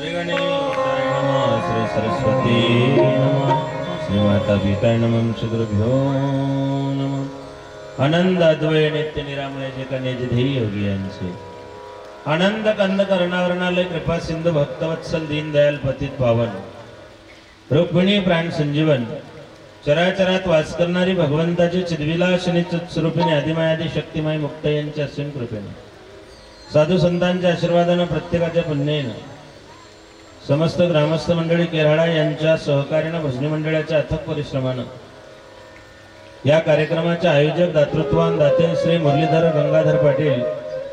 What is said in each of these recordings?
श्री गणेशाय नमः, श्री सरस्वती नमः, श्री माता पिताय नमः, श्री गुरुभ्यो नमः। आनंद अद्वय नित्य निरामय जे कन्याचे ध्येय योगी यांचे आनंद कंद कर्णावरणालय कृपा सिंधु भक्तवत्सल दीनदयाल पतित पावन रुक्मिणी प्राण संजीवन चराचरात वास करणारी भगवंताची चिद्विलास आणि चित्स्वरूपिणी आदिमायादी शक्तिमय मुक्त यांच्या असीम कृपेने साधू संतांच्या आशीर्वादाने प्रत्येकाच्या पुण्याने समस्त ग्रामस्थ मंडळी केराळा यांच्या सहकार्याने भजनी मंडळाच्या अथक परिश्रमाने या कार्यक्रमाचे आयोजक दातृत्वान दाते श्री मुरलीधर गंगाधर पाटील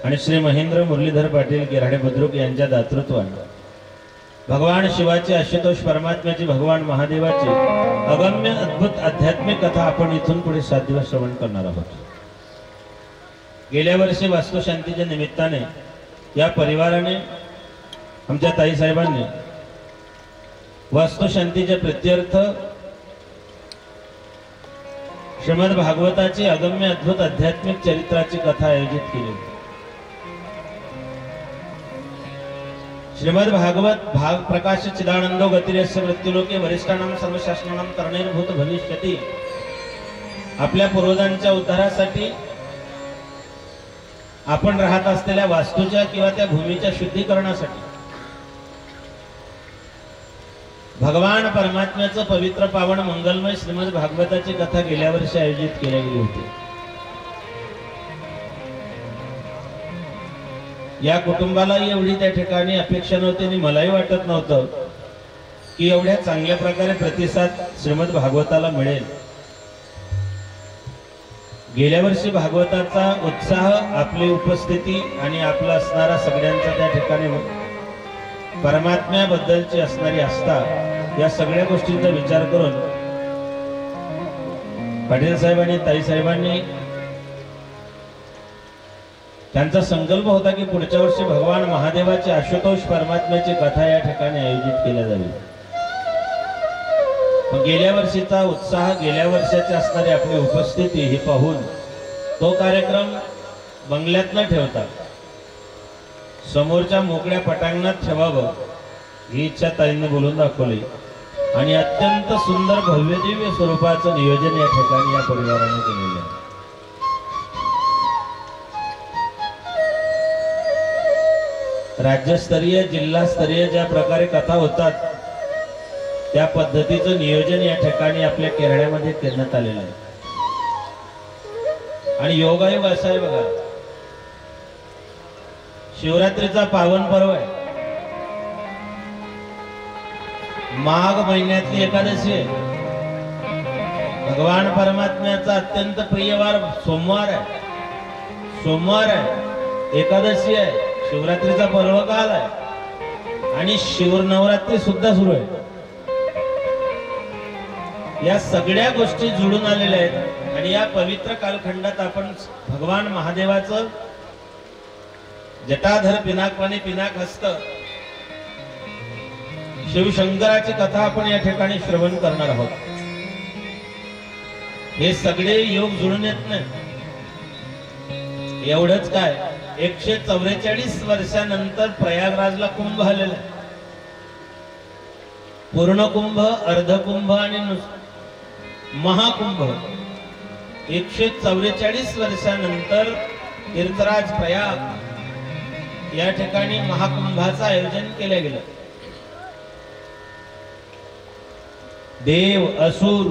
आणि श्री महेंद्र मुरलीधर पाटील केराडे बुद्रुक यांच्या दातृत्वाने भगवान शिवाची आशुतोष परमात्म्याची भगवान महादेवाची अगम्य अद्भुत आध्यात्मिक कथा आपण इथून पुढे 7 दिवस श्रवण करणार आहोत। गेल्या वर्षी वास्तुशांतीच्या निमित्ताने या परिवाराने आमच्या ताई साहेबांनी वास्तुशांतीच्या प्रीत्यर्थ श्रीमद भागवताची अगम्य अद्भुत आध्यात्मिक चरित्राची कथा आयोजित केली। श्रीमद भागवत भाग प्रकाश चिदानंदो गतिरेस्य मृत्युलोके वरिष्ठानां सर्वशासनानां तरणेरभूत भविष्यति आपल्या पूर्वजांच्या उद्धारासाठी आपण राहत असलेल्या वास्तूच्या किंवा त्या भूमीच्या शुद्धीकरणासाठी भगवान परमात्म्याचं पवित्र पावन मंगलमय श्रीमद भागवताची कथा गेल्या वर्षी आयोजित केली गेली होती। या कुटुंबाला एवढी त्या ठिकाणी अपेक्षा नव्हती आणि मलाही वाटत नव्हतं की एवढ्या चांगल्या प्रकारे प्रतिसाद श्रीमद भागवताला मिळेल। गेल्या वर्षी भागवताचा उत्साह, आपली उपस्थिती आणि आपला असणारा सगळ्यांचा त्या ठिकाणी परमात्म्याबद्दलची असणारी आस्था या सगळ्या गोष्टींचा विचार करून पाटील साहेब आणि ताई साहेबांनी त्यांचा संकल्प होता की पुढच्या वर्षी भगवान महादेवाची आशुतोष परमात्म्याची कथा या ठिकाणी आयोजित केल्या जावी। गेल्या वर्षीचा उत्साह, गेल्या वर्षाची असणारी आपली उपस्थिती हे पाहून तो कार्यक्रम बंगल्यात न ठेवता समोरच्या मोकळ्या पटांगणात ठेवावं ही इच्छा ताईंनी बोलून दाखवली आणि अत्यंत सुंदर भव्य दिव्य स्वरूपाचं नियोजन या ठिकाणी या परिवाराने केलेलं आहे। राज्यस्तरीय जिल्हास्तरीय ज्या प्रकारे कथा होतात त्या पद्धतीचं नियोजन या ठिकाणी आपल्या केरळमध्ये करण्यात आलेलं आहे। आणि योगायोग असा आहे बघा, शिवरात्रीचा पावन पर्व आहे, माघ महिन्यातली एकादशी आहे, भगवान परमात्म्याचा अत्यंत प्रिय वार सोमवार आहे, एकादशी आहे, शिवरात्रीचा पर्व काल आहे आणि शिवनवरात्री सुद्धा सुरू आहे। या सगळ्या गोष्टी जुळून आलेल्या आहेत आणि या पवित्र कालखंडात आपण भगवान महादेवाचं जटाधर पिनाकवाणी पिनाक हस्त शिवशंकराची कथा आपण या ठिकाणी श्रवण करणार आहोत। हे सगळे योग जुळून येत नाही, एवढंच काय 144 वर्षानंतर प्रयागराजला कुंभ आलेला आहे। पूर्ण कुंभ, अर्धकुंभ आणि महाकुंभ 144 वर्षानंतर तीर्थराज प्रयाग या ठिकाणी महाकुंभाचं आयोजन केलं गेलं। देव, असुर,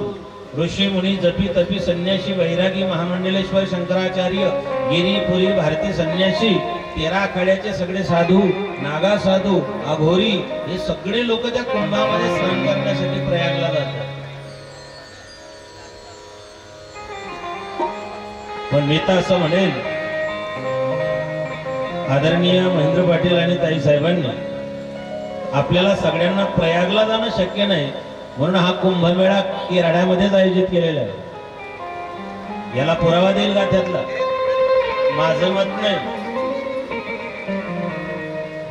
ऋषी मुनी, जपी तपी, संन्यासी, वैरागी, महामंडलेश्वर, शंकराचार्य, गिरी, पुरी, भारती संन्यासी, 13 आखाड्याचे सगळे साधू, नागा साधू, अघोरी हे सगळे लोक त्या कुंभामध्ये स्नान करण्यासाठी प्रयागला जातात। पण मी तर असं म्हणेल, आदरणीय महेंद्र पाटील आणि ताई साहेबांनी आपल्याला सगळ्यांना प्रयागला जाणं शक्य नाही म्हणून हा कुंभमेळा केरळामध्येच आयोजित केलेला आहे। याला पुरावा देईल का त्यातला? माझं मत नाही,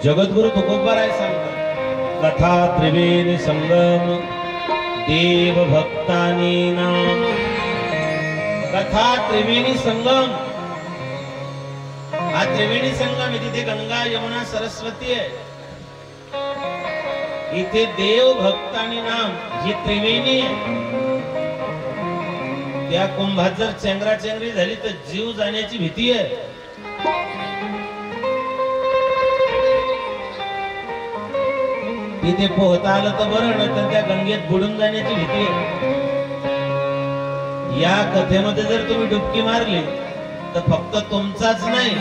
जगद्गुरु तुकोबाराय सांगतात, कथा त्रिवेणी संगम देव भक्तानी नाम, कथा त्रिवेणी संगम। हा त्रिवेणी संगम आहे, तिथे गंगा, यमुना, सरस्वती आहे। इथे देव भक्त आणि नाम ही त्रिवेणी आहे. त्या कुंभात जर चेंगराचेंगरी झाली तर जीव जाण्याची भीती आहे. तिथे पोहता आलं तर बरं, नंतर त्या गंगेत बुडून जाण्याची भीती आहे. या कथेमध्ये जर तुम्ही डुबकी मारली तर फक्त तुमचाच नाही,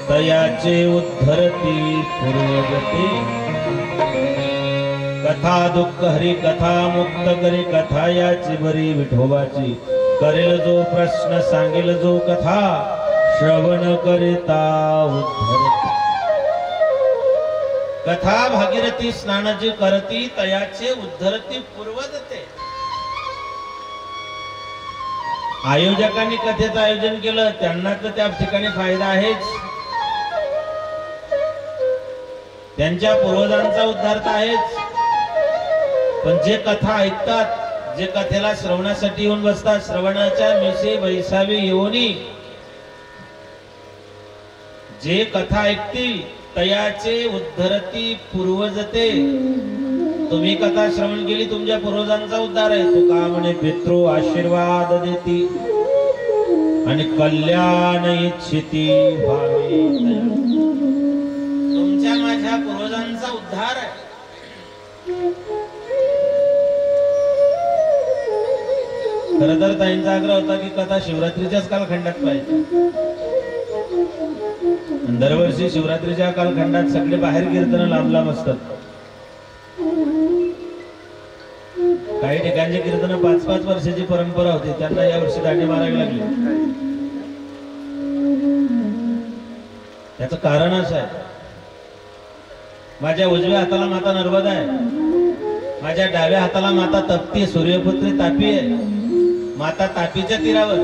तयाचे उद्धरती पूर्वगती. कथा दुःख हरी कथा मुक्त करी कथा याची बरी विठोबाची. करेल जो प्रश्न सांगेल जो कथा श्रवण करिता उद्धरती. कथा भागीरथी स्नानाची करती तयाचे उद्धरती पूर्वदते. आयोजकांनी कथेचं आयोजन केलं त्यांना तर त्या ठिकाणी फायदा आहेच, त्यांच्या पूर्वजांचा उद्धार तर आहेच. पण जे कथा ऐकतात, जे कथेला श्रवणासाठी येऊन बसतात, श्रवणाच्या मिसे वैसावी येऊनी जे कथा ऐकतील तयाचे उद्धरती पूर्वजते. तुम्ही कथा श्रवण केली, तुमच्या पूर्वजांचा उद्धार आहे. तो का म्हणे पितृ आशीर्वाद देती आणि कल्याण इच्छिती भावे. तुमच्या माझ्या पूर्वजांचा उद्धार आहे. खरं तर ताईंचा आग्रह होता की कथा शिवरात्रीच्याच कालखंडात पाहिजे. दरवर्षी शिवरात्रीच्या कालखंडात सगळे बाहेर कीर्तन लांब लांब असतात. काही ठिकाणचे कीर्तन 5-5 वर्षाची परंपरा होती, त्यांना या वर्षी दांडी मारावी लागली. त्याचं कारण असं आहे, माझ्या उजव्या हाताला माता नर्मदा आहे, माझ्या डाव्या हाताला माता तप्ती सूर्यपुत्री तापी आहे. माता तापीच्या तीरावर,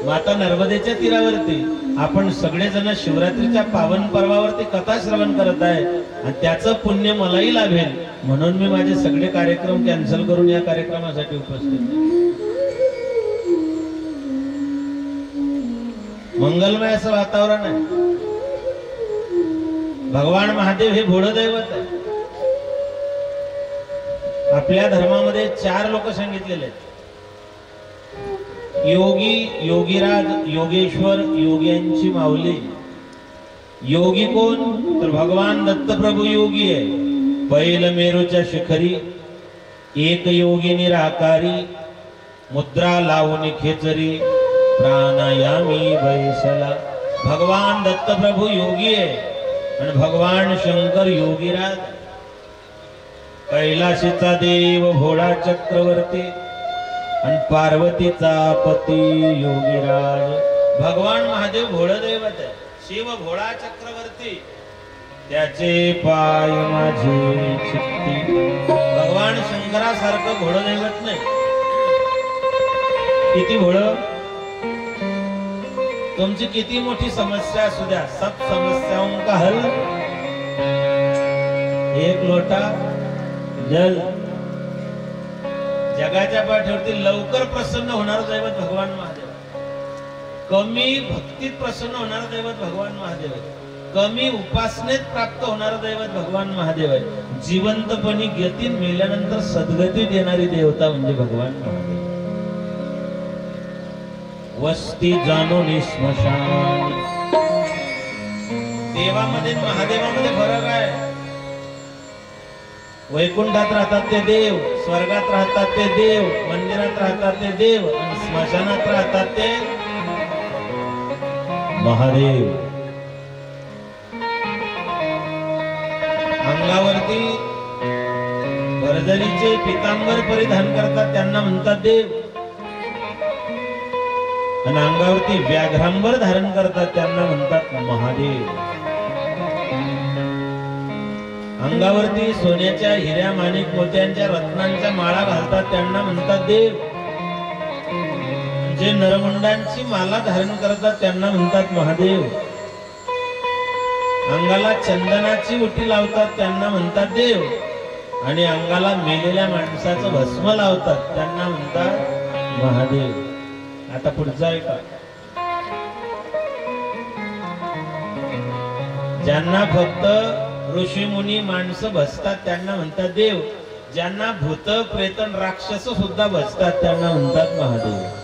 माता नर्मदेच्या तीरावरती आपण सगळेजण शिवरात्रीच्या पावन पर्वावरती कथा श्रवण करत आहे आणि त्याचं पुण्य मलाही लाभेल म्हणून मी माझे सगळे कार्यक्रम कॅन्सल करून या कार्यक्रमासाठी उपस्थित. मंगलमय असं वातावरण आहे. भगवान महादेव हे भोळं दैवत आहे. आपल्या धर्मामध्ये 4 लोक सांगितलेले आहेत, योगी, योगीराज, योगेश्वर, योग्यांची माऊली. योगी कोण तर भगवान दत्तप्रभू योगी आहे. बैल मेरूच्या शिखरी एक योगी निराकारी, मुद्रा लावून खेचरी प्राणायामी बैसला. भगवान दत्तप्रभू योगी आहे आणि भगवान शंकर योगीराज. कैलाशीचा देव भोळा चक्रवर्ती आणि पार्वतीचा पती योगीराज. भगवान महादेव भोळं दैवत आहे. शिव भोळा चक्रवर्ती, त्याचे पाय माझे चित्ती. भगवान शंकरासारखं भोळं दैवत नाही. किती भोळं, तुमची किती मोठी समस्या असू द्या, सब समस्याओं का हल एक लोटा जल. जगाच्या पाठीवरती लवकर प्रसन्न होणार दैवत भगवान महादेव. कमी भक्तीत प्रसन्न होणार दैवत भगवान महादेव आहे. कमी उपासनेत प्राप्त होणार दैवत भगवान महादेव आहे. जिवंतपणी गती, मेल्यानंतर सद्गती देणारी देवता म्हणजे भगवान महादेव. वस्ती जाणून स्मशान. देवामध्ये महादेवामध्ये फरक आहे. वैकुंठात राहतात ते देव, स्वर्गात राहतात ते देव, मंदिरात राहतात ते देव आणि स्मशानात राहतात ते महादेव. अंगावरती भरजरीचे पितांबर परिधान करतात त्यांना म्हणतात देव, आणि अंगावरती व्याघ्रांबर धारण करतात त्यांना म्हणतात महादेव. अंगावरती सोन्याच्या, हिऱ्या, माणिक, मोत्यांच्या, रत्नांच्या माळा घालतात त्यांना म्हणतात देव. जे नरमुंडांची माला धारण करतात त्यांना म्हणतात महादेव. अंगाला चंदनाची उटी लावतात त्यांना म्हणतात देव, आणि अंगाला मेलेल्या माणसाचं भस्म लावतात त्यांना म्हणतात महादेव. आता पुढचा आहे का, ज्यांना फक्त ऋषी मुनी माणसं भजतात त्यांना म्हणतात देव, ज्यांना भूत प्रेत राक्षस सुद्धा भजतात त्यांना म्हणतात महादेव.